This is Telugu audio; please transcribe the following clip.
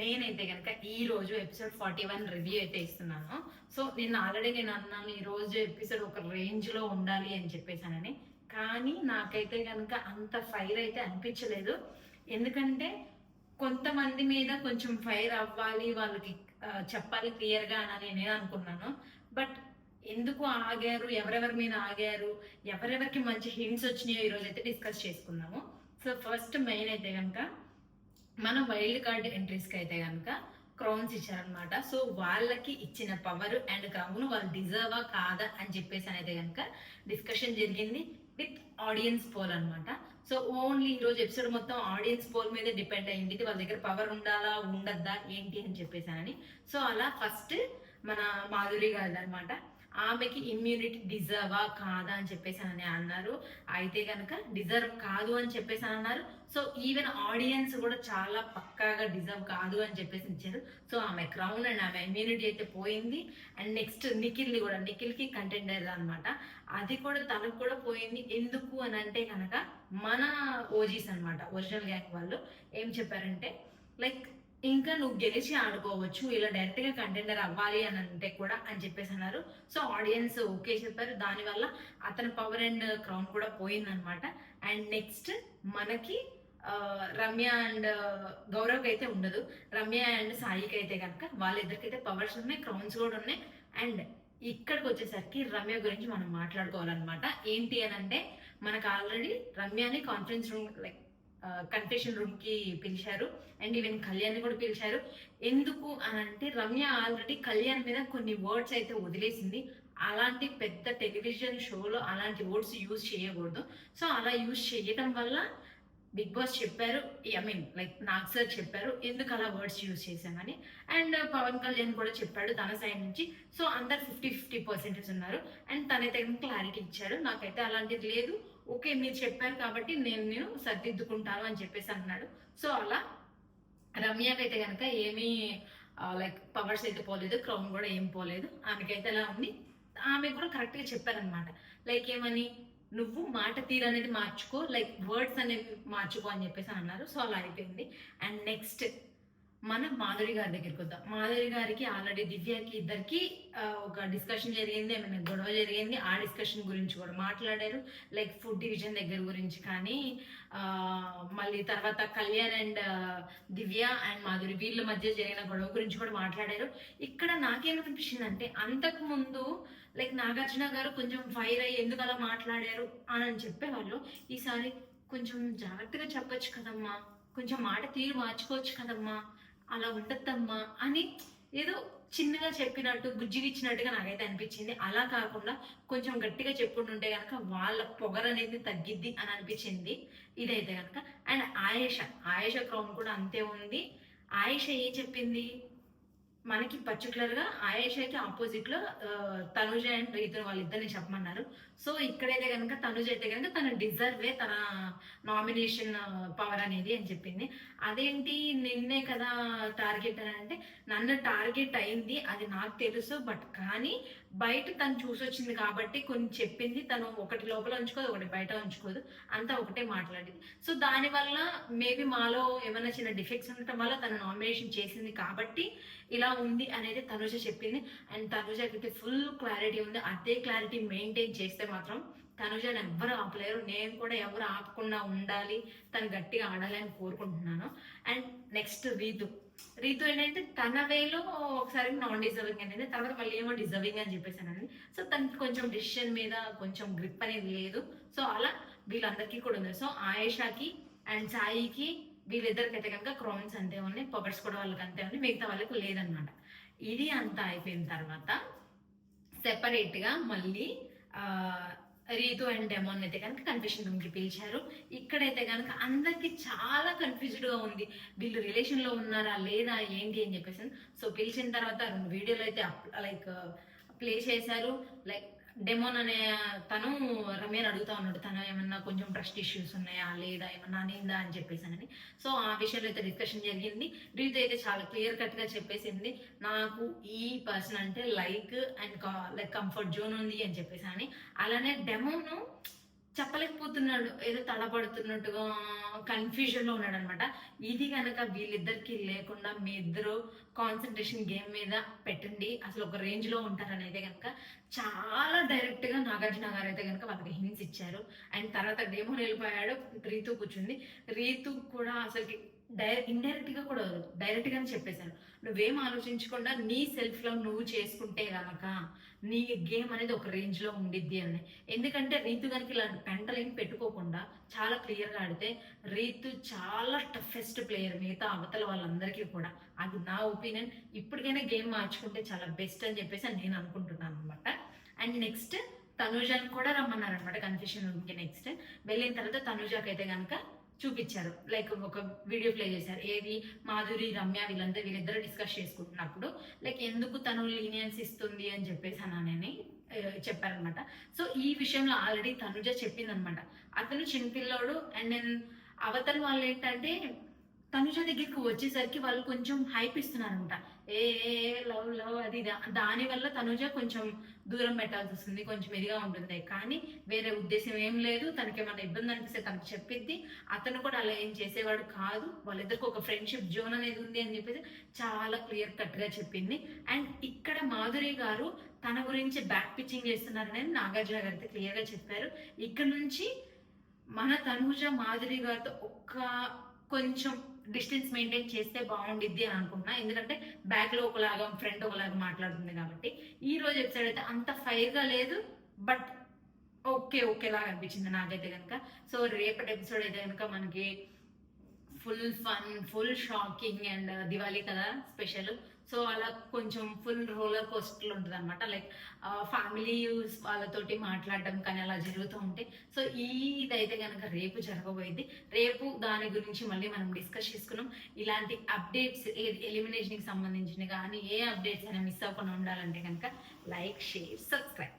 నేనైతే కనుక ఈ రోజు ఎపిసోడ్ 41 రివ్యూ అయితే ఇస్తున్నాను. సో నేను ఆల్రెడీ అన్నాను ఈ రోజు ఎపిసోడ్ ఒక రేంజ్ లో ఉండాలి అని చెప్పేసానని. కానీ నాకైతే కనుక అంత ఫైర్ అయితే అనిపించలేదు. ఎందుకంటే కొంతమంది మీద కొంచెం ఫైర్ అవ్వాలి, వాళ్ళకి చెప్పాలి క్లియర్ గా అని నేను అనుకున్నాను. బట్ ఎందుకు ఆగారు, ఎవరెవరి మీద ఆగారు, ఎవరెవరికి మంచి హింట్స్ వచ్చినాయో ఈ రోజు అయితే డిస్కస్ చేసుకున్నాము. సో ఫస్ట్ మెయిన్ అయితే కనుక మన వైల్డ్ కార్డ్ ఎంట్రీస్కి అయితే కనుక క్రౌన్స్ ఇచ్చారనమాట. సో వాళ్ళకి ఇచ్చిన పవర్ అండ్ క్రౌన్ వాళ్ళు డిజర్వా కాదా అని చెప్పేసి అనేది కనుక డిస్కషన్ జరిగింది విత్ ఆడియన్స్ పోల్ అనమాట. సో ఓన్లీ ఈరోజు ఎపిసోడ్ మొత్తం ఆడియన్స్ పోల్ మీద డిపెండ్ అయింది. వాళ్ళ దగ్గర పవర్ ఉండాలా ఉండద్దా ఏంటి అని చెప్పేసానని. సో అలా ఫస్ట్ మన మాధురి గారు అనమాట, ఆమెకి ఇమ్యూనిటీ డిజర్వా కాదా అని చెప్పేసి అని అన్నారు. అయితే కనుక డిజర్వ్ కాదు అని చెప్పేసి అన్నారు. సో ఈవెన్ ఆడియన్స్ కూడా చాలా పక్కాగా డిజర్వ్ కాదు అని చెప్పేసి ఇచ్చారు. సో ఆమె క్రౌన్ అండ్ ఆమె ఇమ్యూనిటీ అయితే పోయింది. అండ్ నెక్స్ట్ నిఖిల్ది కూడా, నిఖిల్కి కంటెండర్ అనమాట, అది కూడా తనకు కూడా పోయింది. ఎందుకు అని అంటే కనుక మన ఓజీస్ అనమాట, ఒరిజినల్ గ్యాంగ్ వాళ్ళు ఏం చెప్పారంటే లైక్ ఇంకా నువ్వు గెలిచి ఆడుకోవచ్చు, ఇలా డైరెక్ట్ గా కంటెండర్ అవ్వాలి అని అంటే కూడా అని చెప్పేసి అన్నారు. సో ఆడియన్స్ ఓకే చెప్పారు. దానివల్ల అతని పవర్ అండ్ క్రౌన్ కూడా పోయిందనమాట. అండ్ నెక్స్ట్ మనకి రమ్య అండ్ గౌరవ్ అయితే ఉండదు. రమ్య అండ్ సాయికి అయితే కనుక వాళ్ళిద్దరికైతే పవర్స్ ఉన్నాయి, క్రౌన్స్ కూడా ఉన్నాయి. అండ్ ఇక్కడికి వచ్చేసరికి రమ్య గురించి మనం మాట్లాడుకోవాలన్నమాట. ఏంటి అని అంటే మనకు ఆల్రెడీ రమ్యని conference room like confession room కి పిలిచారు. అండ్ ఈవెన్ కళ్యాణ్ కూడా పిలిచారు. ఎందుకు అని అంటే రమ్య ఆల్రెడీ కళ్యాణ్ మీద కొన్ని వర్డ్స్ అయితే వదిలేసింది. అలాంటి పెద్ద టెలివిజన్ షోలో అలాంటి వర్డ్స్ యూజ్ చేయకూడదు. సో అలా యూజ్ చేయటం వల్ల బిగ్ బాస్ చెప్పారు, I mean like Nag sir చెప్పారు ఎందుకు అలా వర్డ్స్ యూజ్ చేశామని. అండ్ పవన్ కళ్యాణ్ కూడా చెప్పాడు తన సైడ్ నుంచి. సో అందరు 50-50% ఉన్నారు. అండ్ తనైతే క్లారిటీ ఇచ్చాడు, నాకైతే అలాంటిది లేదు, ఓకే మీరు చెప్పారు కాబట్టి నేను సర్దిద్దుకుంటాను అని చెప్పేసి అన్నాడు. సో అలా రమ్యకైతే కనుక ఏమీ లైక్ పవర్స్ అయితే పోలేదు, క్రౌన్ కూడా ఏం పోలేదు. ఆమెకైతే ఎలా ఉంది, ఆమె కూడా కరెక్ట్గా చెప్పారనమాట. లైక్ ఏమని, నువ్వు మాట తీరు అనేది మార్చుకో, లైక్ వర్డ్స్ అనేవి మార్చుకో అని చెప్పేసి అన్నారు. సో అలా అయిపోయింది. అండ్ నెక్స్ట్ మనం మాధురి గారి దగ్గరికి వద్దాం. మాధురి గారికి ఆల్రెడీ దివ్యకి ఇద్దరికి ఒక డిస్కషన్ జరిగింది, ఏమైనా గొడవ జరిగింది. ఆ డిస్కషన్ గురించి కూడా మాట్లాడారు. లైక్ ఫుడ్ డివిజన్ దగ్గర గురించి కానీ మళ్ళీ తర్వాత Kalyan and Divya and Madhuri వీళ్ళ మధ్య జరిగిన గొడవ గురించి కూడా మాట్లాడారు. ఇక్కడ నాకేమనిపించింది అంటే అంతకు ముందు లైక్ నాగార్జున గారు కొంచెం ఫైర్ అయ్యి ఎందుకు అలా మాట్లాడారు అని చెప్పేవాళ్ళు. ఈసారి కొంచెం జాగ్రత్తగా చెప్పొచ్చు కదమ్మా, కొంచెం మాట తీరు మార్చుకోవచ్చు కదమ్మా, అలా ఉండద్దమ్మా అని ఏదో చిన్నగా చెప్పినట్టు గుజ్జిగిచ్చినట్టుగా నాకైతే అనిపించింది. అలా కాకుండా కొంచెం గట్టిగా చెప్పుకుంటుంటే కనుక వాళ్ళ పొగర అనేది తగ్గిద్ది అని అనిపించింది ఇదైతే కనుక. అండ్ ఆయేష క్రౌన్ కూడా అంతే ఉంది. ఆయేష ఏం చెప్పింది మనకి పర్టికులర్ గా ఆయేషకి ఆపోజిట్ లో తనుజ అండ్ రీతు వాళ్ళిద్దరిని చెప్పమన్నారు. సో ఇక్కడైతే కనుక తనుజ అయితే కనుక తన డిజర్వే తన నామినేషన్ పవర్ అనేది అని చెప్పింది. అదేంటి నిన్నే కదా టార్గెట్ అని అంటే, నన్ను టార్గెట్ అయింది అది నాకు తెలుసు, బట్ కానీ బయట తను చూసొచ్చింది కాబట్టి కొన్ని చెప్పింది. తను ఒకటి లోపల ఉంచుకోదు, ఒకటి బయట ఉంచుకోదు, అంతా ఒకటే మాట్లాడింది. సో దానివల్ల మేబీ మాలో ఏమైనా చిన్న డిఫెక్ట్స్ ఉండటం వల్ల తను నామినేషన్ చేసింది కాబట్టి ఇలా ఉంది అనేది తనుజ చెప్పింది. అండ్ తనుజకి ఫుల్ క్లారిటీ ఉంది. అదే క్లారిటీ మెయింటైన్ చేస్తే మాత్రం తనుజని ఎవ్వరు ఆపలేరు. నేను కూడా ఎవరు ఆపకుండా ఉండాలి, తను గట్టిగా ఆడాలి అని కోరుకుంటున్నాను. అండ్ నెక్స్ట్ రీతు ఏంటంటే తన వేలో ఒకసారి నాన్ డిజర్వింగ్ అనేది, తర్వాత మళ్ళీ ఏమో డిజర్వింగ్ అని చెప్పేసానండి. సో తనకి కొంచెం డిసిషన్ మీద కొంచెం గ్రిప్ అనేది లేదు. సో అలా వీళ్ళందరికీ కూడా ఉంది. సో ఆయేషాకి అండ్ సాయికి వీళ్ళిద్దరికైతే కనుక క్రౌన్స్ అంతే ఉన్నాయి, పవర్స్ కూడా వాళ్ళకి అంతే ఉన్నాయి, మిగతా వాళ్ళకి లేదనమాట. ఇది అంతా అయిపోయిన తర్వాత సెపరేట్ గా మళ్ళీ రీతు అండ్ డెమోన్ అయితే కనుక కన్ఫ్యూషన్ రూమ్ కి పిలిచారు. ఇక్కడైతే కనుక అందరికి చాలా కన్ఫ్యూజ్డ్ గా ఉంది, వీళ్ళు రిలేషన్ లో ఉన్నారా లేదా ఏంటి అని చెప్పేసి. సో పిలిచిన తర్వాత 2 వీడియోలు అయితే లైక్ ప్లే చేశారు. లైక్ డెమోన్ అనే తను రమ్యని అడుగుతా ఉన్నాడు, తను ఏమన్నా కొంచెం ట్రస్ట్ ఇష్యూస్ ఉన్నాయా లేదా, ఏమన్నా అనిందా అని చెప్పేసానని. సో ఆ విషయంలో అయితే డిస్కషన్ జరిగింది. రీతు అయితే చాలా క్లియర్ కట్ గా చెప్పేసింది, నాకు ఈ పర్సన్ అంటే like and like comfort zone ఉంది అని చెప్పేసాని. అలానే డెమోను చెప్పలేకపోతున్నాడు. ఏదో తడబడుతున్నట్టుగా కన్‌ఫ్యూజన్‌లో ఉన్నాడనమాట. ఇది గనక వీళ్ళిద్దరికీ లేకుండా మీ ఇద్దరు కాన్సంట్రేషన్ గేమ్ మీద పెట్టండి. అసలు ఒక రేంజ్‌లో ఉంటారనైతే గనక చాలా డైరెక్ట్‌గా నాగార్జున గారైతే గనక వాళ్ళకి హింట్స్ ఇచ్చారు. అండ్ తర్వాత డేమోన్ వెళ్ళిపోయాడు. రీతు కూర్చుంది. రీతు కూడా అసలకి ఇండైరెక్ట్‌గా కూడా డైరెక్ట్‌గానే చెప్పేసారు. నువ్వేం ఆలోచించకుండా నీ సెల్ఫ్ లవ్ నువ్వు చేసుకుంటే గనక నీ గేమ్ అనేది ఒక రేంజ్‌లో ఉండిద్ది అని. ఎందుకంటే రీతు గనుక ఇలాంటి పెంటలేం పెట్టుకోకుండా చాలా క్లియర్‌గా ఆడితే రీతు చాలా టఫెస్ట్ ప్లేయర్ మిగతా అవతల వాళ్ళందరికీ కూడా. అది నా ఒపీనియన్. ఇప్పటికైనా గేమ్ మార్చుకుంటే చాలా బెస్ట్ అని చెప్పేసి నేను అనుకుంటున్నాననమాట. అండ్ నెక్స్ట్ తనూజని కూడా రమ్మన్నారనమాట కన్ఫెషన్ రూమ్‌కి నెక్స్ట్. వెళ్ళిన తర్వాత తనూజకైతే గనక చూపిచ్చారు. లైక్ ఒక వీడియో ప్లే చేశారు. ఏది మాధురి, రమ్య వీళ్ళిద్దరూ డిస్కస్ చేసుకుంటున్నప్పుడు లైక్ ఎందుకు తను లీనియన్స్ ఇస్తుంది అని చెప్పేసానని చెప్పారనమాట. సో ఈ విషయంలో ఆల్రెడీ తనుజ చెప్పిందనమాట. అతను చిన్నపిల్లోడు అండ్ దెన్ అవతల వాళ్ళేంటంటే తనుజ దగ్గరికి వచ్చేసరికి వాళ్ళు కొంచెం హైప్ ఇస్తున్నారనమాట. ఏ ఏ లవ్ లవ్ అది దాని వల్ల తనుజ కొంచెం దూరం పెట్టాల్సి వస్తుంది. కొంచెం ఇదిగా ఉంటుంది. కానీ వేరే ఉద్దేశం ఏం లేదు. తనకేమన్నా ఇబ్బంది అనిపిస్తే తనకు చెప్పిద్ది. అతను కూడా అలా ఏం చేసేవాడు కాదు. వాళ్ళిద్దరికి ఒక ఫ్రెండ్షిప్ జోన్ అనేది ఉంది అని చెప్పేసి చాలా క్లియర్ కట్ గా చెప్పింది. అండ్ ఇక్కడ మాధురి గారు తన గురించి బ్యాక్ పిచ్చింగ్ చేస్తున్నారని నాగార్జున గారు క్లియర్ గా చెప్పారు. ఇక్కడ నుంచి మన తనుజ మాధురి గారితో కొంచెం డిస్టెన్స్ మెయింటైన్ చేస్తే బాగుండిద్ది అని అనుకుంటున్నా. ఎందుకంటే బ్యాక్ లో ఒకలాగా ఫ్రంట్ ఒకలాగా మాట్లాడుతుంది కాబట్టి. ఈ రోజు ఎపిసోడ్ అయితే అంత ఫైర్ గా లేదు, బట్ ఓకేలాగా అనిపించింది నాకైతే కనుక. సో రేపటి ఎపిసోడ్ అయితే కనుక మనకి full fun, full shocking and Diwali కదా స్పెషల్. సో అలా కొంచెం ఫుల్ రోలర్ కోస్టర్ ఉంటుంది అనమాట. లైక్ ఫ్యామిలీ వాళ్ళతోటి మాట్లాడడం కానీ అలా జరుగుతూ ఉంటాయి. సో ఇదైతే కనుక రేపు జరగబోయింది. రేపు దాని గురించి మళ్ళీ మనం డిస్కస్ చేసుకున్నాం. ఇలాంటి అప్డేట్స్ ఎలిమినేషన్కి సంబంధించిన కానీ ఏ అప్డేట్స్ అయినా మిస్ అవ్వకుండా ఉండాలంటే కనుక లైక్, షేర్, సబ్స్క్రైబ్.